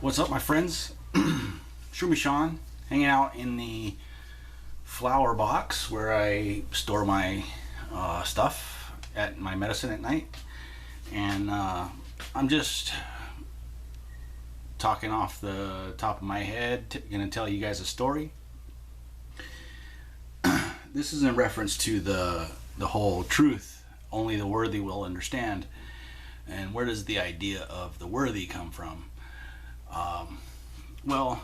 What's up, my friends? Shroomy Sean, hanging out in the flower box where I store my stuff at my medicine at night, and I'm just talking off the top of my head, gonna tell you guys a story. This is in reference to the whole truth only the worthy will understand. And where does the idea of the worthy come from? Well,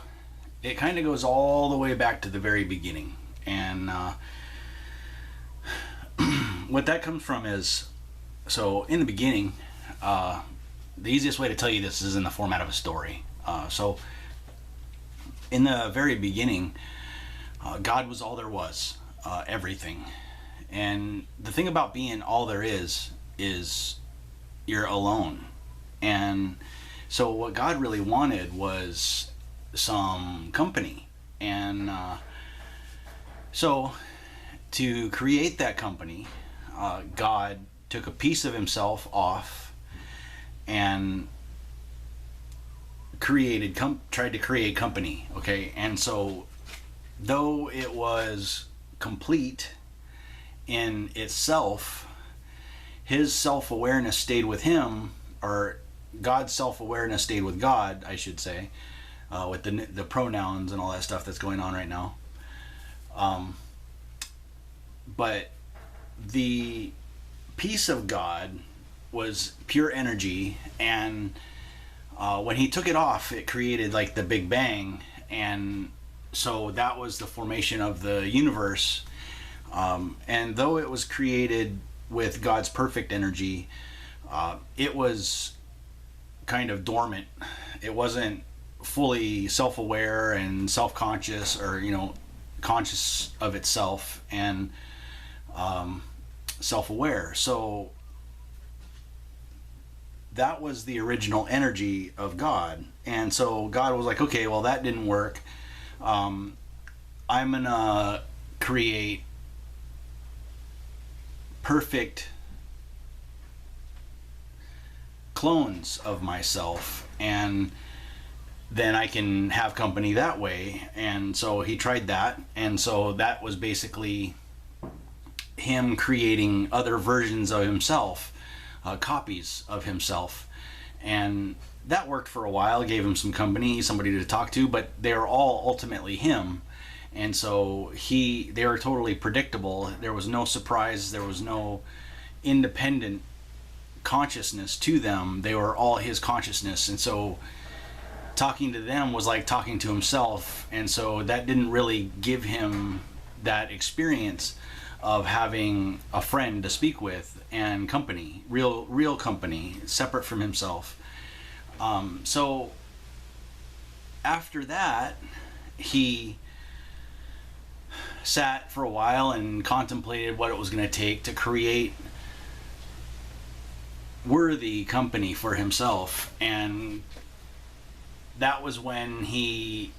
it kind of goes all the way back to the very beginning. And what that comes from is, so in the beginning, the easiest way to tell you this is in the format of a story. So in the very beginning, God was all there was, everything. And the thing about being all there is you're alone. And so what God really wanted was some company. And so to create that company, God took a piece of himself off and tried to create company. Okay, and so though it was complete in itself, his self-awareness stayed with him, or God's self-awareness stayed with God, I should say, with the pronouns and all that stuff that's going on right now. But the piece of God was pure energy, and when he took it off, it created like the Big Bang, and so that was the formation of the universe. And though it was created with God's perfect energy, it was kind of dormant. It wasn't fully self-aware and self-conscious, or conscious of itself and self-aware. So that was the original energy of God. And so God was like, okay, well, that didn't work. I'm gonna create perfect clones of myself, and then I can have company that way. And so he tried that, and so that was basically him creating other versions of himself, copies of himself, and that worked for a while, gave him some company, somebody to talk to, but they were all ultimately him. And so they were totally predictable. There was no surprise. There was no independent consciousness to them. They were all his consciousness. And so talking to them was like talking to himself. And so that didn't really give him that experience of having a friend to speak with and company, real company, separate from himself. So after that, he sat for a while and contemplated what it was going to take to create worthy company for himself. And that was when he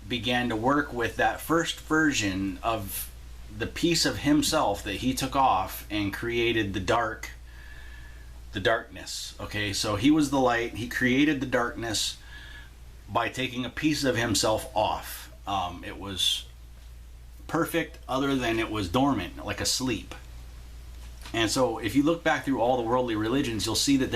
began to work with that first version of the piece of himself that he took off and created the darkness. Okay, so he was the light. He created the darkness by taking a piece of himself off. It was perfect, other than it was dormant, like asleep. And so if you look back through all the worldly religions, you'll see that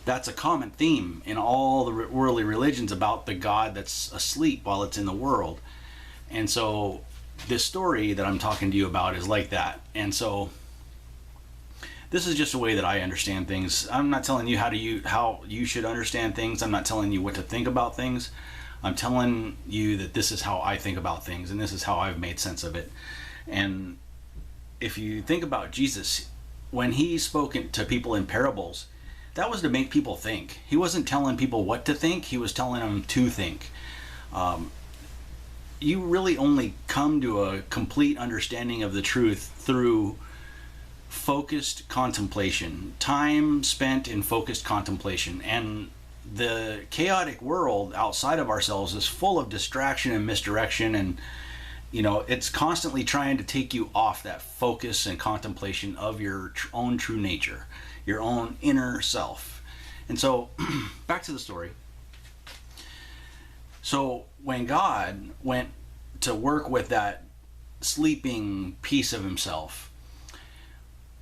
that's a common theme in all the worldly religions, about the God that's asleep while it's in the world. And so this story that I'm talking to you about is like that. And so this is just a way that I understand things. I'm not telling you how you should understand things. I'm not telling you what to think about things. I'm telling you that this is how I think about things, and this is how I've made sense of it. And if you think about Jesus, when he spoke to people in parables, that was to make people think. He wasn't telling people what to think. He was telling them to think. You really only come to a complete understanding of the truth through focused contemplation, time spent in focused contemplation. And the chaotic world outside of ourselves is full of distraction and misdirection, and it's constantly trying to take you off that focus and contemplation of your own true nature, your own inner self. And so back to the story. So when God went to work with that sleeping piece of himself,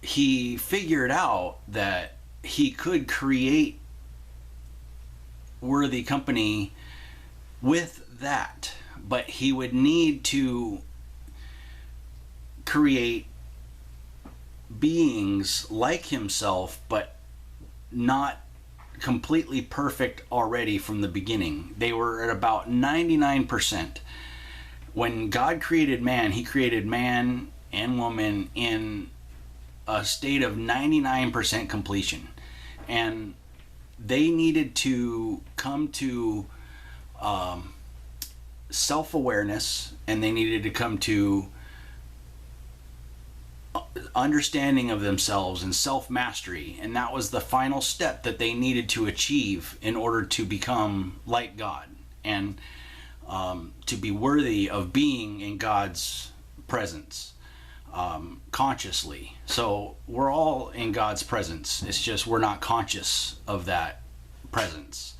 he figured out that he could create worthy company with that, but he would need to create beings like himself, but not completely perfect already from the beginning. They were at about 99%. When God created man, he created man and woman in a state of 99% completion. And they needed to come to self-awareness, and they needed to come to understanding of themselves and self-mastery, and that was the final step that they needed to achieve in order to become like God and to be worthy of being in God's presence consciously. So we're all in God's presence, it's just we're not conscious of that presence.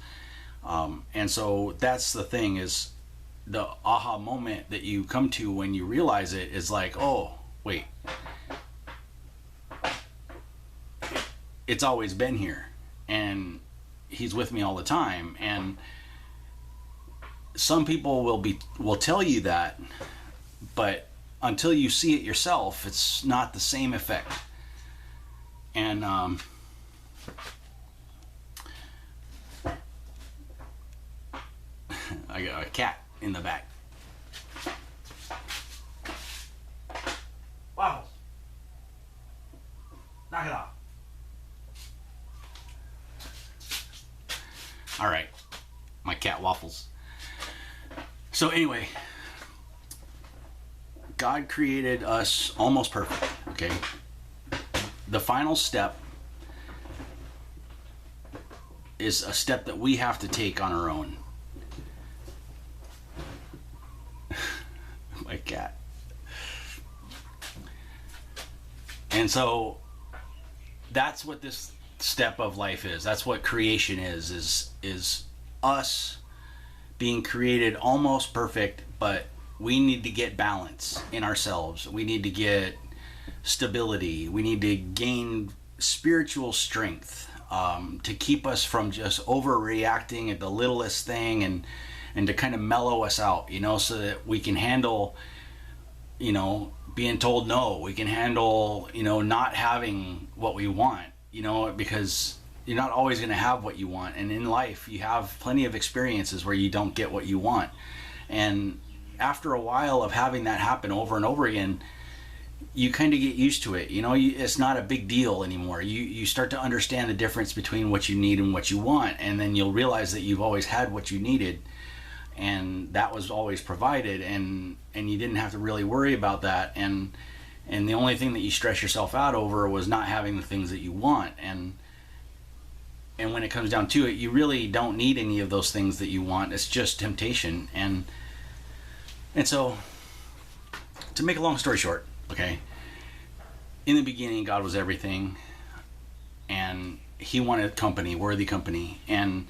And so that's the thing, is the aha moment that you come to when you realize it is like, oh wait, it's always been here and he's with me all the time. And some people will tell you that, but until you see it yourself, it's not the same effect. And I got a cat in the back. Wow, knock it off. All right, my cat Waffles. So anyway, God created us almost perfect, okay? The final step is a step that we have to take on our own. My cat. And so that's what this step of life is. That's what creation is us being created almost perfect, but we need to get balance in ourselves. We need to get stability. We need to gain spiritual strength to keep us from just overreacting at the littlest thing, and to kind of mellow us out, so that we can handle, being told no. We can handle, not having what we want, because you're not always going to have what you want. And in life, you have plenty of experiences where you don't get what you want. And after a while of having that happen over and over again, you kind of get used to it. It's not a big deal anymore. You start to understand the difference between what you need and what you want. And then you'll realize that you've always had what you needed, and that was always provided, and you didn't have to really worry about that. And the only thing that you stress yourself out over was not having the things that you want. And when it comes down to it, you really don't need any of those things that you want. It's just temptation. And so, to make a long story short, okay, in the beginning, God was everything, and he wanted company, worthy company. And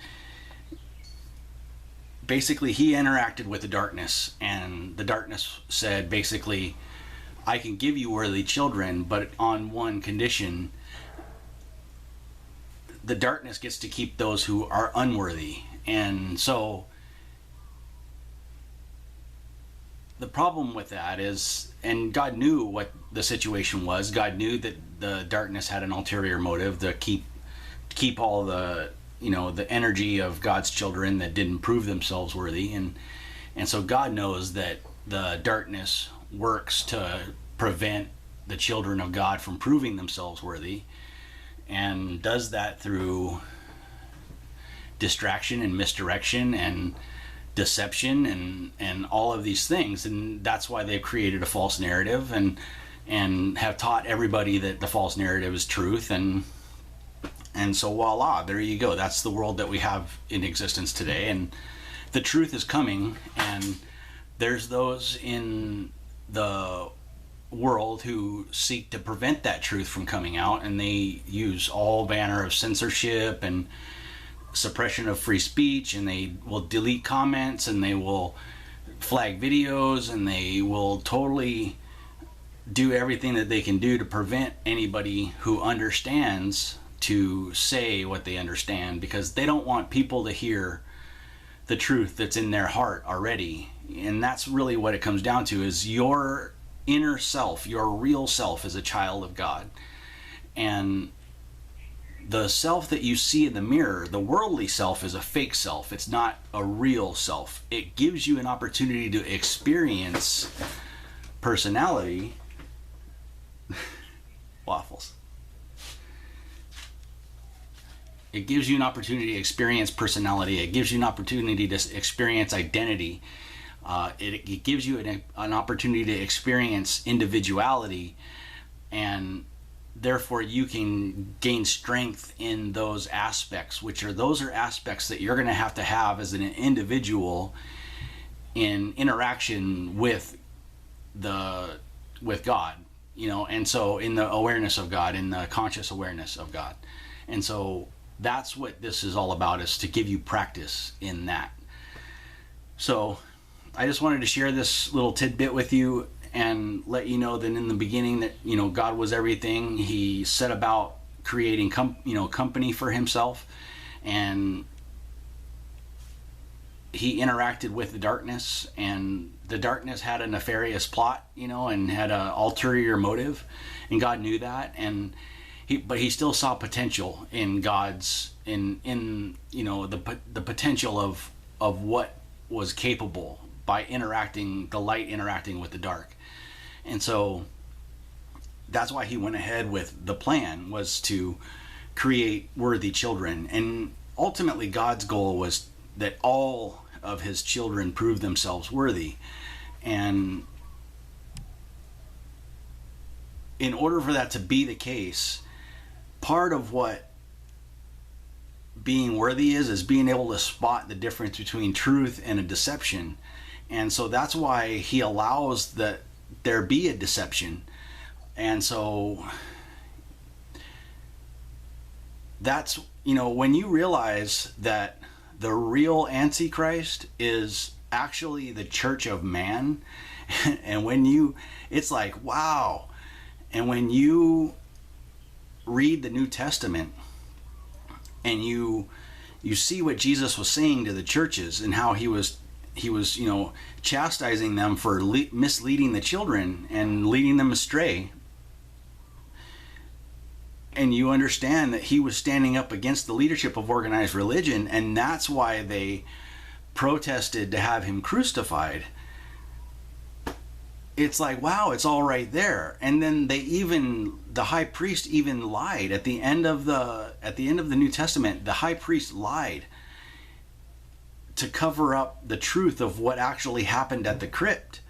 basically, he interacted with the darkness, and the darkness said, basically, I can give you worthy children, but on one condition. The darkness gets to keep those who are unworthy. And so the problem with that is, and God knew what the situation was. God knew that the darkness had an ulterior motive to keep all the the energy of God's children that didn't prove themselves worthy. And so God knows that the darkness works to prevent the children of God from proving themselves worthy, and does that through distraction and misdirection and deception and all of these things. And that's why they've created a false narrative and have taught everybody that the false narrative is truth. And so voila, there you go. That's the world that we have in existence today. And the truth is coming, and there's those in the world who seek to prevent that truth from coming out, and they use all manner of censorship and suppression of free speech, and they will delete comments, and they will flag videos, and they will totally do everything that they can do to prevent anybody who understands to say what they understand, because they don't want people to hear the truth that's in their heart already. And that's really what it comes down to, is your inner self, your real self, is a child of God. And the self that you see in the mirror, the worldly self, is a fake self. It's not a real self. It gives you an opportunity to experience personality. Waffles. It gives you an opportunity to experience personality. It gives you an opportunity to experience identity. It gives you an opportunity to experience individuality, and therefore you can gain strength in those aspects, those are aspects that you're going to have as an individual in interaction with God, and so in the awareness of God, in the conscious awareness of God. And so that's what this is all about, is to give you practice in that. So I just wanted to share this little tidbit with you and let you know that in the beginning that, God was everything. He set about creating company for himself, and he interacted with the darkness, and the darkness had a nefarious plot, and had an ulterior motive, and God knew that, but he still saw potential in God's the potential of what was capable by the light interacting with the dark. And so that's why he went ahead with the plan, was to create worthy children. And ultimately God's goal was that all of his children prove themselves worthy. And in order for that to be the case, part of what being worthy is being able to spot the difference between truth and a deception. And so that's why he allows that there be a deception. And so that's, when you realize that the real Antichrist is actually the church of man, and it's like, wow. And when you read the New Testament and you see what Jesus was saying to the churches, and how he was chastising them for misleading the children and leading them astray, and you understand that he was standing up against the leadership of organized religion, and that's why they protested to have him crucified. It's like, wow, it's all right there. And then the high priest even lied at the end of the New Testament. The high priest lied to cover up the truth of what actually happened at the crypt.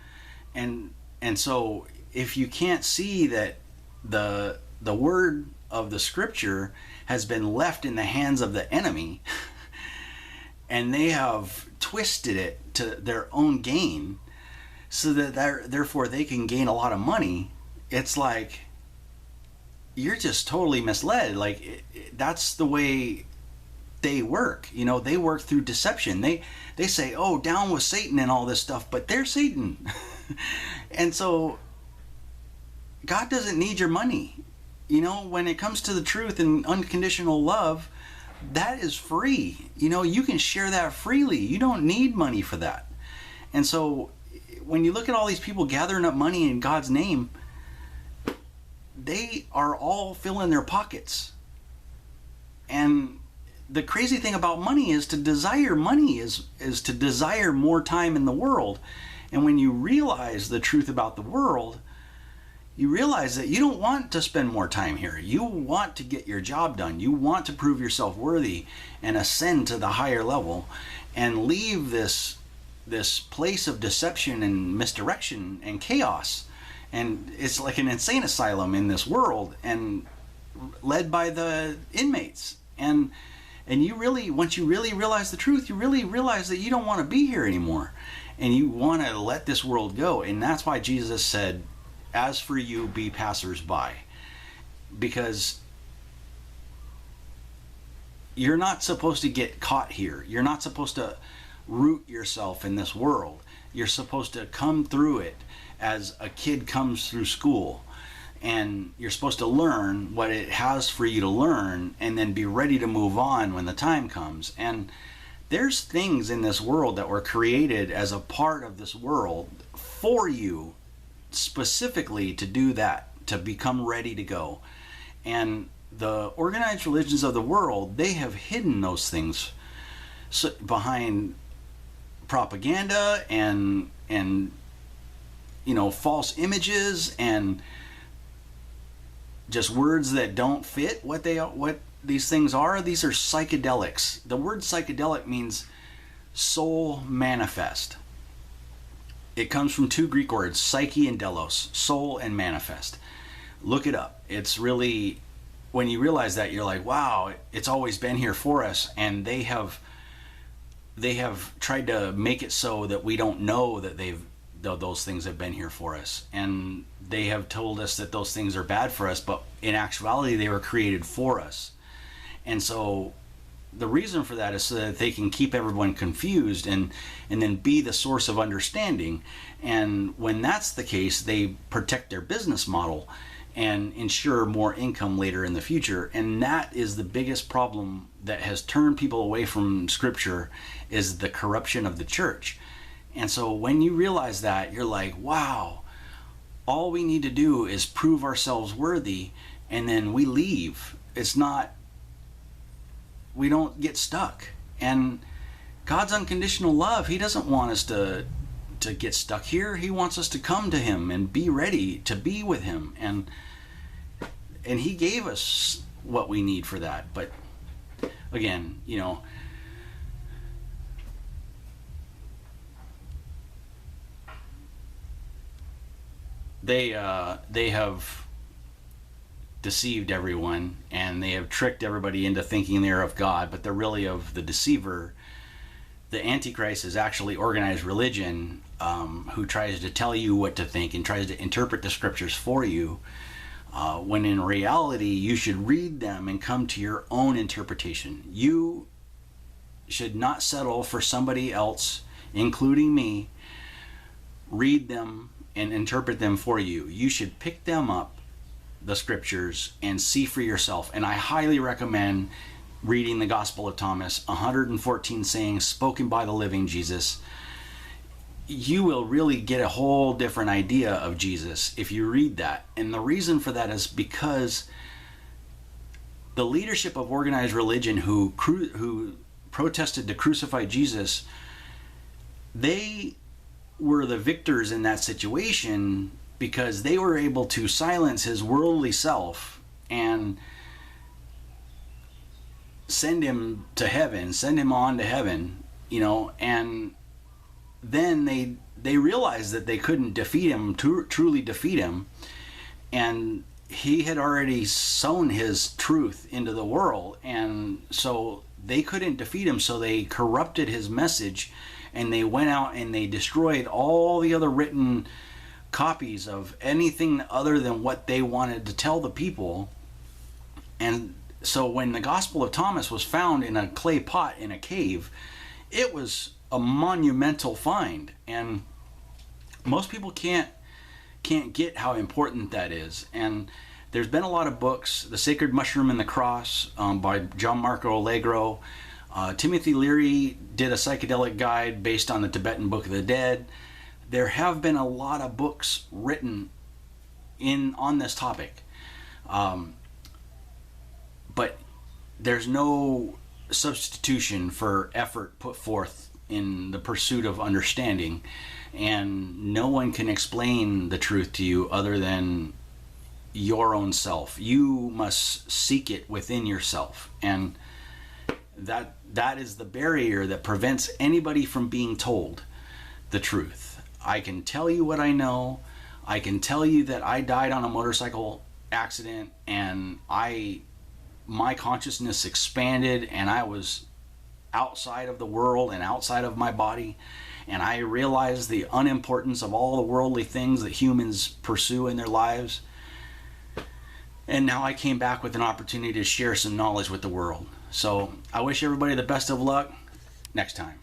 And so if you can't see that the word of the scripture has been left in the hands of the enemy, and they have twisted it to their own gain, so that therefore they can gain a lot of money, it's like, you're just totally misled. Like, that's the way they work. They work through deception. They say, oh, down with Satan and all this stuff, but they're Satan. And so God doesn't need your money. When it comes to the truth and unconditional love, that is free. You can share that freely. You don't need money for that. And so when you look at all these people gathering up money in God's name, they are all filling their pockets. And the crazy thing about money is to desire money is to desire more time in the world. And when you realize the truth about the world, you realize that you don't want to spend more time here. You want to get your job done. You want to prove yourself worthy and ascend to the higher level and leave this place of deception and misdirection and chaos. And it's like an insane asylum in this world, and led by the inmates. And you really, once you really realize the truth, you really realize that you don't want to be here anymore, and you want to let this world go. And that's why Jesus said, as for you, be passers-by. Because you're not supposed to get caught here. You're not supposed to root yourself in this world. You're supposed to come through it as a kid comes through school. And you're supposed to learn what it has for you to learn and then be ready to move on when the time comes. And there's things in this world that were created as a part of this world for you specifically to do that, to become ready to go. And the organized religions of the world, they have hidden those things behind propaganda and false images and just words that don't fit what these things are. These are psychedelics. The word psychedelic means soul manifest. It comes from two Greek words, psyche and delos, soul and manifest. Look it up. It's really, when you realize that, you're like, wow, it's always been here for us. And they have tried to make it so that we don't know that those things have been here for us. And they have told us that those things are bad for us, but in actuality, they were created for us. And so the reason for that is so that they can keep everyone confused and then be the source of understanding. And when that's the case, they protect their business model and ensure more income later in the future. And that is the biggest problem that has turned people away from Scripture, is the corruption of the church. And so when you realize that, you're like, wow, all we need to do is prove ourselves worthy, and then we leave. We don't get stuck. And God's unconditional love, He doesn't want us to get stuck here. He wants us to come to Him and be ready to be with Him. And He gave us what we need for that. But again, they have deceived everyone, and they have tricked everybody into thinking they're of God, but they're really of the deceiver. The Antichrist is actually organized religion, who tries to tell you what to think and tries to interpret the Scriptures for you, when in reality you should read them and come to your own interpretation. You should not settle for somebody else, including me, read them and interpret them for you. You should pick them up, the Scriptures, and see for yourself. And I highly recommend reading the Gospel of Thomas, 114 sayings spoken by the living Jesus. You will really get a whole different idea of Jesus if you read that. And the reason for that is because the leadership of organized religion who protested to crucify Jesus, they were the victors in that situation because they were able to silence his worldly self and send him to heaven, send him on to heaven, and then they realized that they couldn't defeat him, truly defeat him, and he had already sown his truth into the world, and so they couldn't defeat him, so they corrupted his message, and they went out and they destroyed all the other written copies of anything other than what they wanted to tell the people. And so when the Gospel of Thomas was found in a clay pot in a cave, it was a monumental find, and most people can't get how important that is. And there's been a lot of books, The Sacred Mushroom and the Cross, by John Marco Allegro. Timothy Leary did a psychedelic guide based on the Tibetan Book of the Dead. There have been a lot of books written on this topic, but there's no substitution for effort put forth in the pursuit of understanding, and no one can explain the truth to you other than your own self. You must seek it within yourself, and that is the barrier that prevents anybody from being told the truth. I can tell you what I know. I can tell you that I died on a motorcycle accident, and my consciousness expanded, and I was outside of the world and outside of my body, and I realized the unimportance of all the worldly things that humans pursue in their lives. And now I came back with an opportunity to share some knowledge with the world. So I wish everybody the best of luck next time.